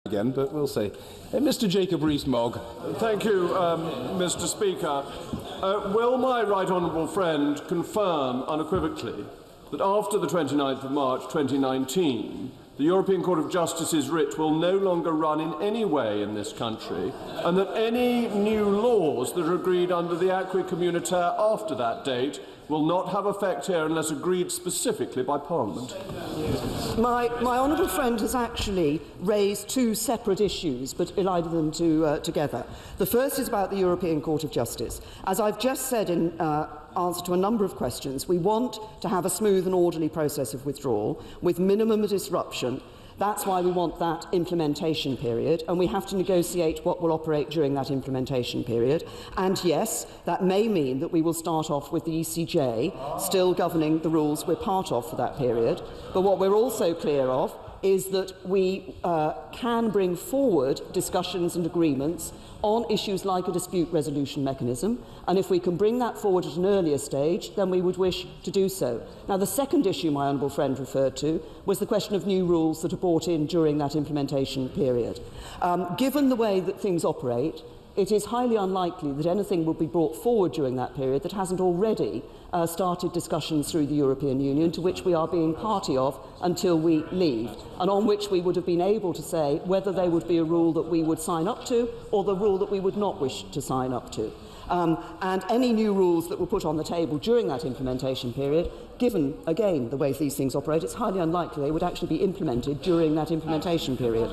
again, but we'll see. Mr. Jacon Rees-Mogg. Thank you, Mr. Speaker. Will my right honourable friend confirm unequivocally that after the 29th of March 2019, the European Court of Justice's writ will no longer run in any way in this country, and that any new laws that are agreed under the acquis communautaire after that date will not have effect here unless agreed specifically by Parliament? My honourable friend has actually raised two separate issues, but elided them together. The first is about the European Court of Justice. As I've just said in answer to a number of questions, we want to have a smooth and orderly process of withdrawal with minimum disruption. That's why we want that implementation period, and we have to negotiate what will operate during that implementation period. And yes, that may mean that we will start off with the ECJ still governing the rules we're part of for that period. But what we're also clear of is that we can bring forward discussions and agreements on issues like a dispute resolution mechanism, and if we can bring that forward at an earlier stage, then we would wish to do so. Now, the second issue my honourable friend referred to was the question of new rules that are brought in during that implementation period. Given the way that things operate, it is highly unlikely that anything will be brought forward during that period that hasn't already started discussions through the European Union, to which we are being party of until we leave, and on which we would have been able to say whether they would be a rule that we would sign up to or the rule that we would not wish to sign up to. And any new rules that were put on the table during that implementation period, given, again, the way these things operate, it's highly unlikely they would actually be implemented during that implementation period.